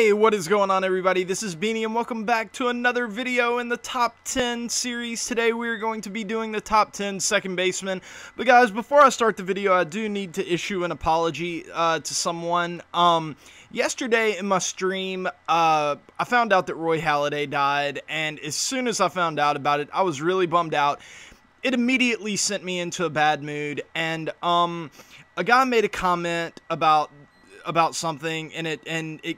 Hey, what is going on, everybody? This is Beanie and welcome back to another video in the top 10 series. Today we are going to be doing the top 10 second basemen. But guys, before I start the video, I do need to issue an apology to someone. Yesterday in my stream, I found out that Roy Halladay died, and as soon as I found out about it, I was really bummed out. It immediately sent me into a bad mood, and a guy made a comment about something, and it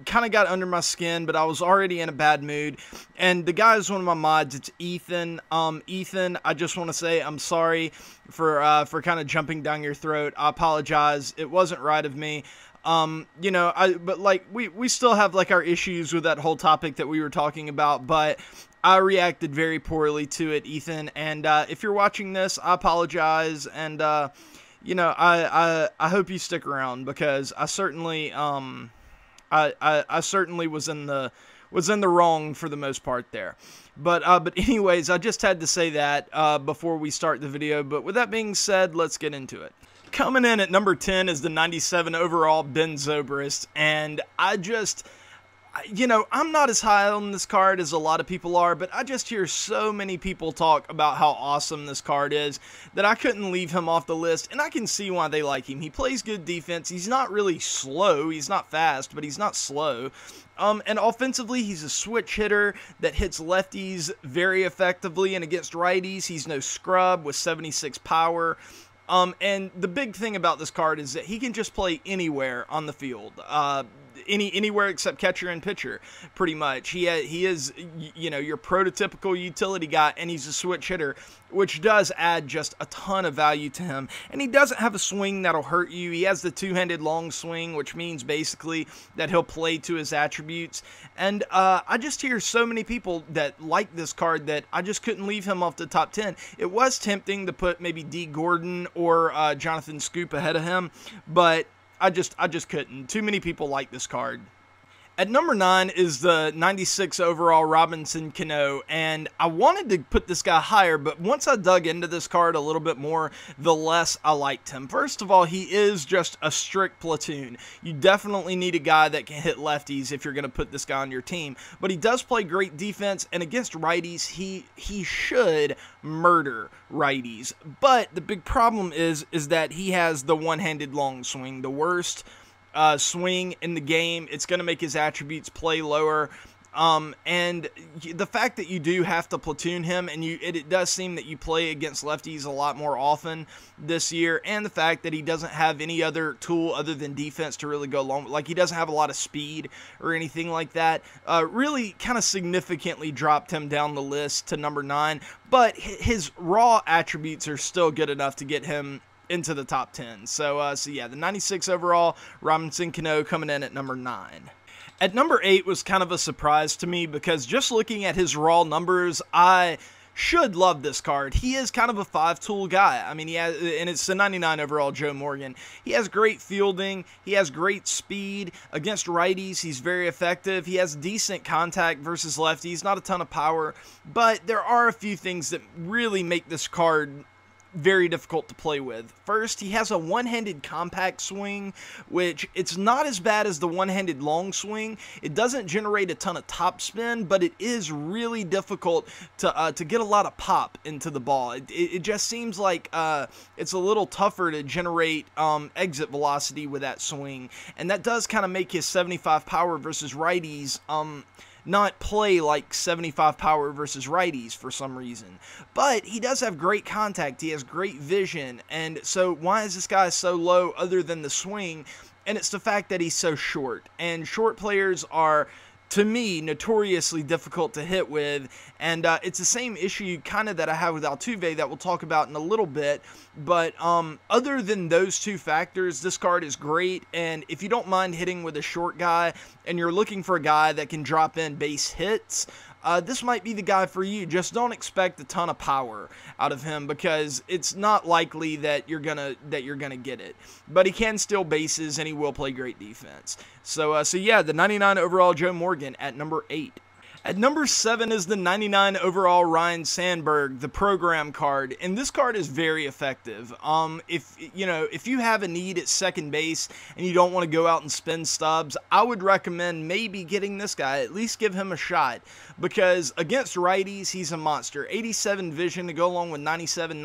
kind of got under my skin, but I was already in a bad mood. And the guy is one of my mods. It's Ethan. Ethan, I just want to say I'm sorry for kind of jumping down your throat. I apologize. It wasn't right of me. You know, but like we still have like our issues with that whole topic that we were talking about, but I reacted very poorly to it, Ethan. And if you're watching this, I apologize. And you know, I hope you stick around, because I certainly I certainly was in the wrong for the most part there. But anyways, I just had to say that before we start the video. But with that being said, let's get into it. Coming in at number 10 is the 97 overall Ben Zobrist, and you know, I'm not as high on this card as a lot of people are, but I just hear so many people talk about how awesome this card is that I couldn't leave him off the list, and I can see why they like him. He plays good defense. He's not really slow. He's not fast, but he's not slow. And offensively, he's a switch hitter that hits lefties very effectively, and against righties, he's no scrub with 76 power. And the big thing about this card is that he can just play anywhere on the field. Anywhere except catcher and pitcher, pretty much. He is, you know, your prototypical utility guy, and he's a switch hitter, which does add just a ton of value to him. And he doesn't have a swing that'll hurt you. He has the two-handed long swing, which means basically that he'll play to his attributes. And I just hear so many people that like this card that I just couldn't leave him off the top 10. It was tempting to put maybe D. Gordon or Jonathan Scoop ahead of him, but I just couldn't. Too many people like this card. At number 9 is the 96 overall Robinson Cano, and I wanted to put this guy higher, but once I dug into this card a little bit more, the less I liked him. First of all, he is just a strict platoon. You definitely need a guy that can hit lefties if you're going to put this guy on your team, but he does play great defense, and against righties, he should murder righties. But the big problem is that he has the one-handed long swing, the worst swing in the game. It's going to make his attributes play lower, and the fact that you do have to platoon him, and it does seem that you play against lefties a lot more often this year, and the fact that he doesn't have any other tool other than defense to really go along, like he doesn't have a lot of speed or anything like that, really kind of significantly dropped him down the list to number 9, but his raw attributes are still good enough to get him into the top 10. So yeah, the 96 overall Robinson Cano coming in at number 9. At number 8 was kind of a surprise to me, because just looking at his raw numbers, I should love this card. He is kind of a 5-tool guy. I mean, and it's the 99 overall Joe Morgan. He has great fielding. He has great speed. Against righties, he's very effective. He has decent contact versus lefties, not a ton of power, but there are a few things that really make this card very difficult to play with. First, he has a one-handed compact swing, which it's not as bad as the one-handed long swing. It doesn't generate a ton of topspin, but it is really difficult to get a lot of pop into the ball. It just seems like it's a little tougher to generate exit velocity with that swing, and that does kind of make his 75 power versus righties not play like 75 power versus righties for some reason. But he does have great contact. He has great vision. And so why is this guy so low other than the swing? And it's the fact that he's so short. And short players are, to me, notoriously difficult to hit with, and it's the same issue kind of that I have with Altuve that we'll talk about in a little bit. But other than those two factors, this card is great, and if you don't mind hitting with a short guy and you're looking for a guy that can drop in base hits, this might be the guy for you. Just don't expect a ton of power out of him, because it's not likely that you're gonna get it. But he can steal bases, and he will play great defense. So yeah, the 99 overall Joe Morgan at number 8. At number 7 is the 99 overall Ryne Sandberg, the program card, and this card is very effective. If you have a need at second base and you don't want to go out and spin stubs, I would recommend maybe getting this guy. At least give him a shot, because against righties, he's a monster. 87 vision to go along with 97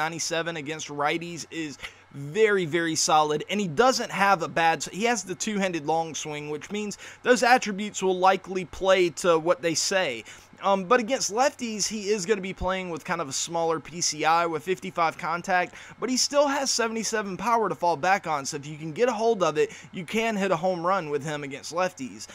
against righties is very, very solid, and he doesn't have a bad, he has the two-handed long swing, which means those attributes will likely play to what they say. But against lefties, he is going to be playing with kind of a smaller PCI with 55 contact, but he still has 77 power to fall back on, so if you can get a hold of it, you can hit a home run with him against lefties.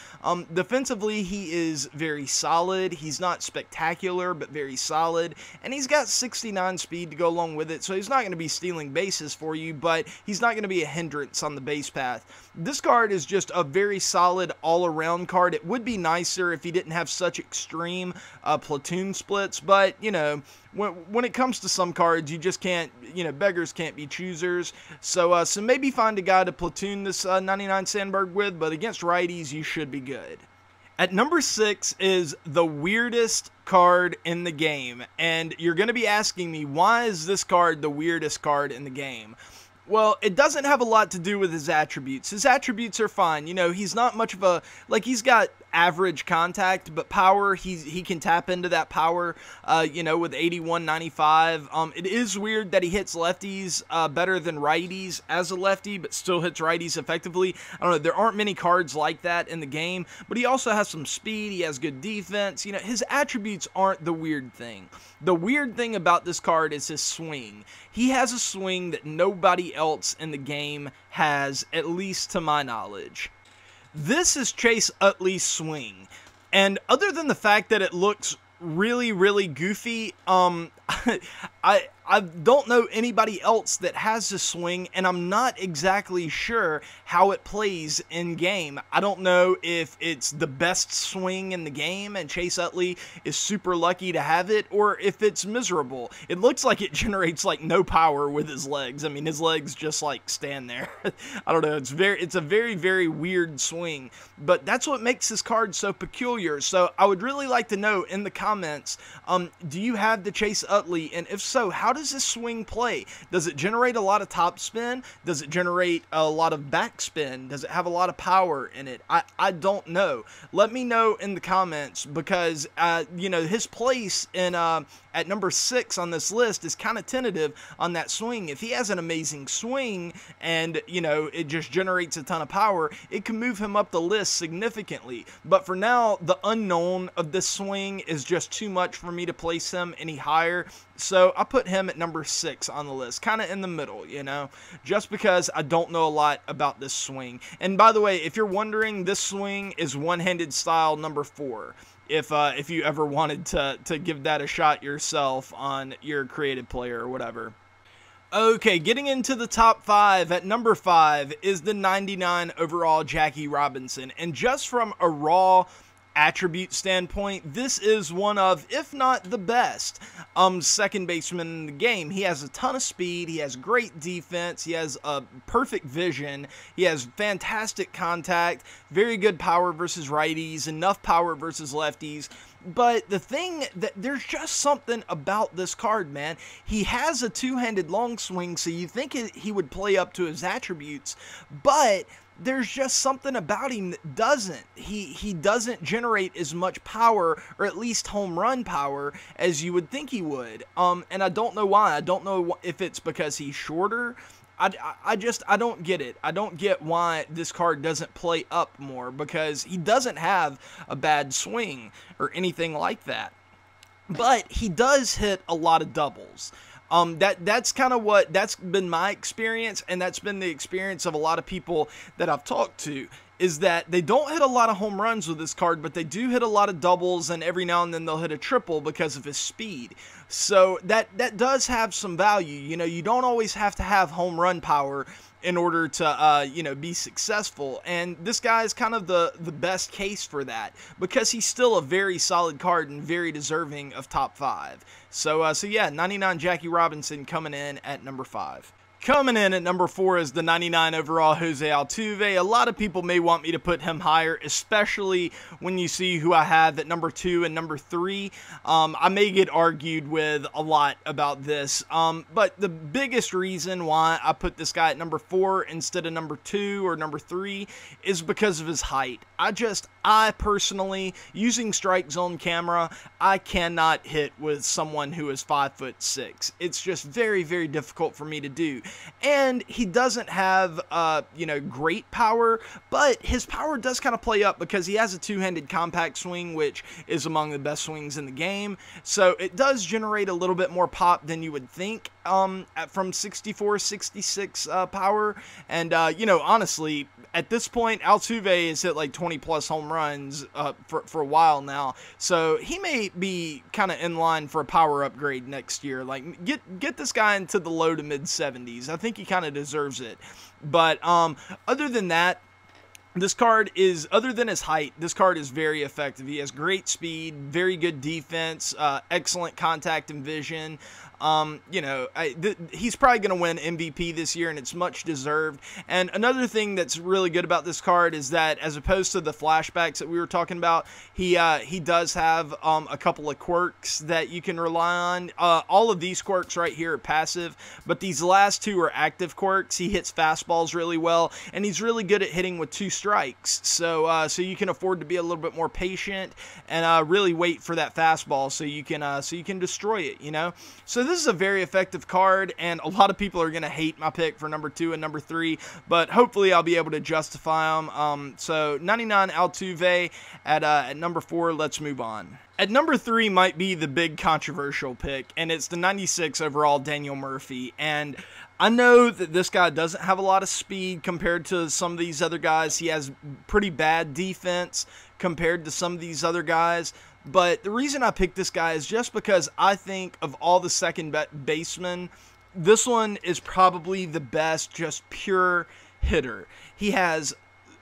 Defensively, he is very solid. He's not spectacular, but very solid, and he's got 69 speed to go along with it, so he's not going to be stealing bases for you, but he's not going to be a hindrance on the base path. This card is just a very solid all-around card. It would be nicer if he didn't have such extreme platoon splits, but when it comes to some cards, you just can't, beggars can't be choosers. So maybe find a guy to platoon this 99 Sandberg with, but against righties, you should be good. At number 6 is the weirdest card in the game, and you're going to be asking me, why is this card the weirdest card in the game? Well, it doesn't have a lot to do with his attributes. His attributes are fine. He's not much of a, he's got average contact, but power, he can tap into that power, with 81, 95. It is weird that he hits lefties better than righties as a lefty, but still hits righties effectively. I don't know, there aren't many cards like that in the game, but he also has some speed, he has good defense. His attributes aren't the weird thing. The weird thing about this card is his swing. He has a swing that nobody else in the game has, at least to my knowledge. This is Chase Utley's swing, and other than the fact that it looks really, really goofy, I don't know anybody else that has this swing, and I'm not exactly sure how it plays in game. I don't know if it's the best swing in the game and Chase Utley is super lucky to have it, or if it's miserable. It looks like it generates no power with his legs. I mean, his legs just stand there. I don't know. It's a very, very weird swing, but that's what makes this card so peculiar. So I would really like to know in the comments, do you have the Chase Utley, and if so, how does this swing play? Does it generate a lot of top spin? Does it generate a lot of back spin? Does it have a lot of power in it? I don't know. Let me know in the comments, because his place in at number 6 on this list is kind of tentative on that swing. If he has an amazing swing and it just generates a ton of power, it can move him up the list significantly. But for now, the unknown of this swing is just too much for me to place him any higher. So I put him at number 6 on the list, kind of in the middle, just because I don't know a lot about this swing. And by the way, if you're wondering, this swing is one-handed style number 4. If you ever wanted to give that a shot yourself on your creative player or whatever. Okay, getting into the top 5, at number 5 is the 99 overall Jackie Robinson. And just from a raw attribute standpoint, this is one of, if not the best, second baseman in the game. He has a ton of speed, he has great defense, he has a perfect vision, he has fantastic contact, very good power versus righties, enough power versus lefties. But the thing that there's just something about this card, man. He has a two-handed long swing, so you think he would play up to his attributes, but there's just something about him that doesn't. He doesn't generate as much power, or at least home run power, as you would think he would. And I don't know why. I don't know if it's because he's shorter. I don't get it. I don't get why this card doesn't play up more, because he doesn't have a bad swing or anything like that. But he does hit a lot of doubles. That's kind of that's been my experience, and that's been the experience of a lot of people that I've talked to, is that they don't hit a lot of home runs with this card, but they do hit a lot of doubles, and every now and then they'll hit a triple because of his speed. So that does have some value. You don't always have to have home run power in order to be successful, and this guy is kind of the best case for that, because he's still a very solid card and very deserving of top 5. So yeah, 99 Jackie Robinson coming in at number 5. Coming in at number 4 is the 99 overall Jose Altuve. A lot of people may want me to put him higher, especially when you see who I have at number 2 and number 3. I may get argued with a lot about this, but the biggest reason why I put this guy at number 4 instead of number 2 or number 3 is because of his height. I personally, using strike zone camera, I cannot hit with someone who is 5'6". It's just very, very difficult for me to do. And he doesn't have, great power, but his power does kind of play up because he has a two-handed compact swing, which is among the best swings in the game. So it does generate a little bit more pop than you would think from 64, 66 power. And, honestly, at this point, Altuve has hit like 20-plus home runs for a while now. So he may be kind of in line for a power upgrade next year. Like, get this guy into the low to mid-70s. I think he kind of deserves it. But other than that, this card is, other than his height, this card is very effective. He has great speed, very good defense, excellent contact and vision. He's probably going to win MVP this year, and it's much deserved. And another thing that's really good about this card is that, as opposed to the flashbacks that we were talking about, he does have a couple of quirks that you can rely on. All of these quirks right here are passive, but these last two are active quirks. He hits fastballs really well, and he's really good at hitting with 2 strikes. So you can afford to be a little bit more patient and really wait for that fastball so you can destroy it. So this is a very effective card, and a lot of people are going to hate my pick for number 2 and number 3, but hopefully I'll be able to justify them. So 99 Altuve at number 4. Let's move on. At number 3 might be the big controversial pick, and it's the 96 overall Daniel Murphy. And I know that this guy doesn't have a lot of speed compared to some of these other guys. He has pretty bad defense compared to some of these other guys. But the reason I picked this guy is just because I think of all the second basemen, this one is probably the best, just pure hitter. He has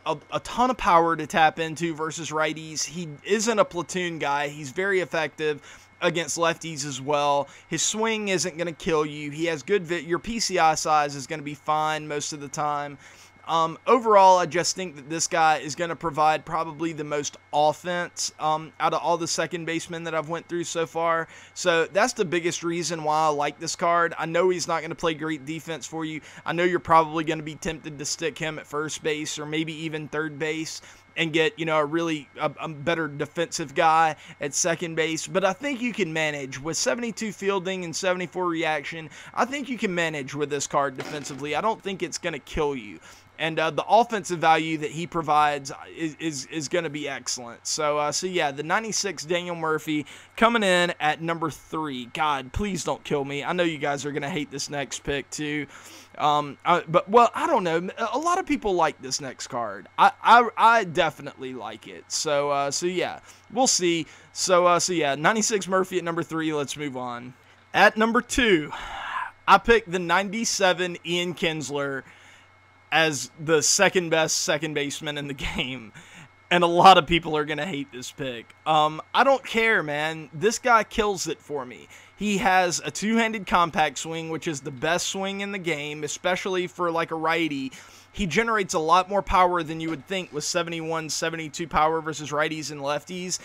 a ton of power to tap into versus righties. He isn't a platoon guy. He's very effective against lefties as well. His swing isn't going to kill you. He has good your PCI size is going to be fine most of the time. Overall, I just think that this guy is going to provide probably the most offense out of all the second basemen that I've went through so far. So that's the biggest reason why I like this card. I know he's not going to play great defense for you. I know you're probably going to be tempted to stick him at first base or maybe even third base and get, a better defensive guy at second base. But I think you can manage with 72 fielding and 74 reaction. I think you can manage with this card defensively. I don't think it's going to kill you. And the offensive value that he provides is going to be excellent. So yeah, the 96 Daniel Murphy coming in at number 3. God, please don't kill me. I know you guys are going to hate this next pick too. But I don't know. A lot of people like this next card. I definitely like it. So yeah, we'll see. So yeah, 96 Murphy at number 3. Let's move on. At number 2, I picked the 97 Ian Kinsler as the second best second baseman in the game. And a lot of people are going to hate this pick. I don't care, man. This guy kills it for me. He has a two-handed compact swing, which is the best swing in the game, especially for like a righty. He generates a lot more power than you would think with 71, 72 power versus righties and lefties.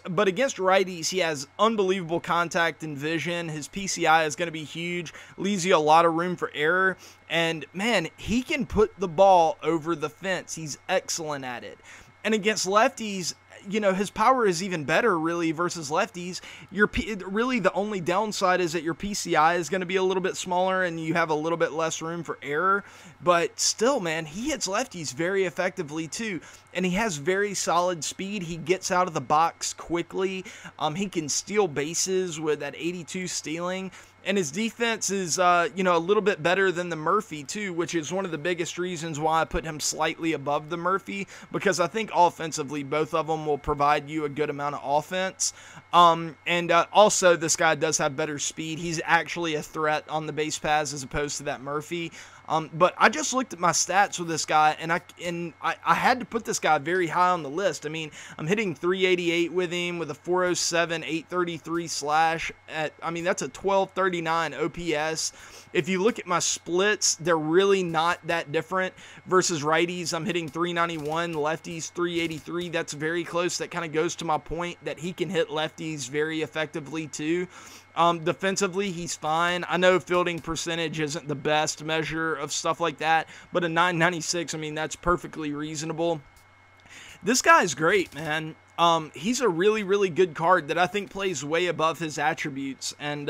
But against righties, he has unbelievable contact and vision. His PCI is going to be huge, leaves you a lot of room for error. And, man, he can put the ball over the fence. He's excellent at it. And against lefties, his power is even better, really, versus lefties. Really, the only downside is that your PCI is going to be a little bit smaller and you have a little bit less room for error. But still, man, he hits lefties very effectively, too. And he has very solid speed. He gets out of the box quickly. He can steal bases with that 82 stealing. And his defense is, a little bit better than the Murphy, too, which is one of the biggest reasons why I put him slightly above the Murphy, because I think offensively both of them will provide you a good amount of offense. Also, this guy does have better speed. He's actually a threat on the base paths as opposed to that Murphy. But I just looked at my stats with this guy, and I had to put this guy very high on the list. I mean, I'm hitting 388 with him with a 407, 833 slash. I mean, that's a 1239 OPS. If you look at my splits, they're really not that different versus righties. I'm hitting 391, lefties 383. That's very close. That kind of goes to my point that he can hit lefties very effectively too. Defensively, he's fine. I know fielding percentage isn't the best measure of stuff like that, but a 996, I mean, that's perfectly reasonable. This guy's great, man. He's a really, really good card that I think plays way above his attributes. And,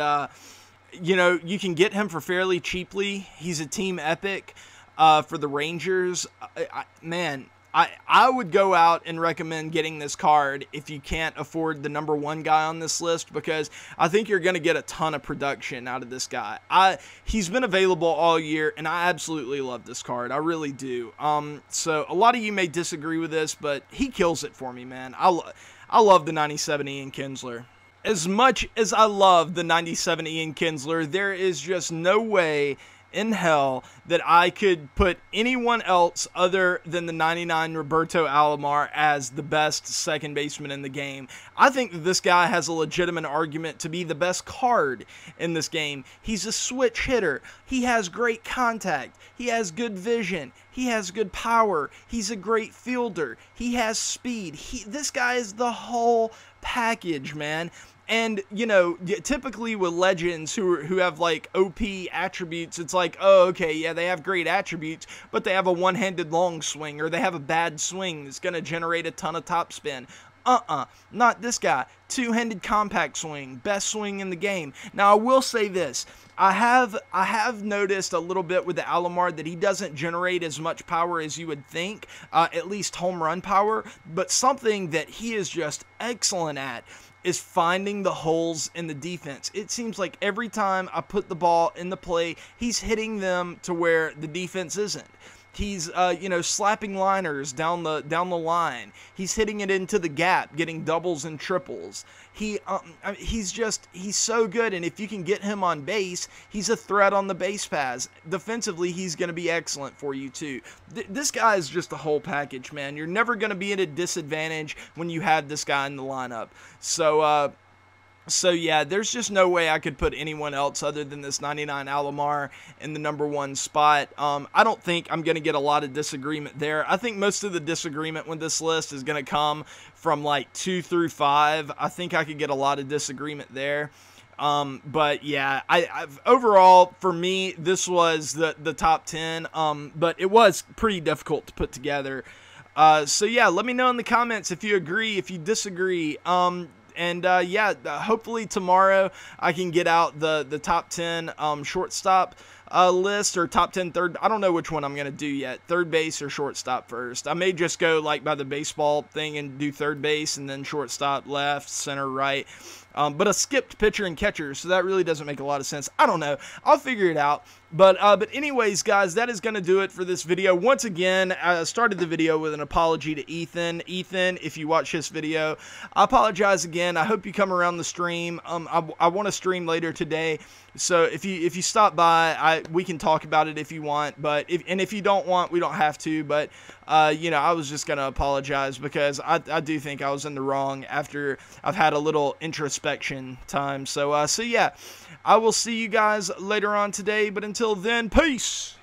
you know, you can get him for fairly cheaply. He's a team epic for the Rangers. Man, I would go out and recommend getting this card if you can't afford the #1 guy on this list, because I think you're going to get a ton of production out of this guy. He's been available all year, and I absolutely love this card. I really do. So a lot of you may disagree with this, but he kills it for me, man. I love the 97 Ian Kinsler. As much as I love the 97 Ian Kinsler, there is just no way in hell that I could put anyone else other than the 99 Roberto Alomar as the best second baseman in the game. I think that this guy has a legitimate argument to be the best card in this game. He's a switch hitter. He has great contact. He has good vision. He has good power. He's a great fielder. He has speed. This guy is the whole package, man. And, you know, typically with legends who have, like, OP attributes, it's like, oh, okay, yeah, they have great attributes, but they have a one-handed long swing, or they have a bad swing that's going to generate a ton of topspin. Not this guy. Two-handed compact swing, best swing in the game. Now, I will say this. I have noticed a little bit with the Alomar that he doesn't generate as much power as you would think, at least home run power, but something that he is just excellent at is finding the holes in the defense. It seems like every time I put the ball in the play, he's hitting them to where the defense isn't. He's, you know, slapping liners down the line. He's hitting it into the gap, getting doubles and triples. He's so good, and if you can get him on base, he's a threat on the base paths. Defensively, he's going to be excellent for you too. This guy is just a whole package, man. You're never going to be at a disadvantage when you have this guy in the lineup. So yeah, there's just no way I could put anyone else other than this 99 Alomar in the #1 spot. I don't think I'm going to get a lot of disagreement there. I think most of the disagreement with this list is going to come from like 2 through 5. I think I could get a lot of disagreement there. But yeah, overall for me, this was the top 10. But it was pretty difficult to put together. So yeah, let me know in the comments if you agree, if you disagree. Yeah, hopefully tomorrow I can get out the top 10 shortstop list, or top 10 third. I don't know which one I'm going to do yet. Third base or shortstop first. I may just go like by the baseball thing and do third base and then shortstop, left, center, right. But a skipped pitcher and catcher, so that really doesn't make a lot of sense. I don't know. I'll figure it out. But anyways, guys, that is going to do it for this video. Once again, I started the video with an apology to Ethan. Ethan, if you watch this video, I apologize again. I hope you come around the stream. I want to stream later today, so if you stop by, we can talk about it if you want. But if you don't want, we don't have to. But you know, I was just gonna apologize because I do think I was in the wrong after I've had a little introspection time. So yeah, I will see you guys later on today. But until then, peace.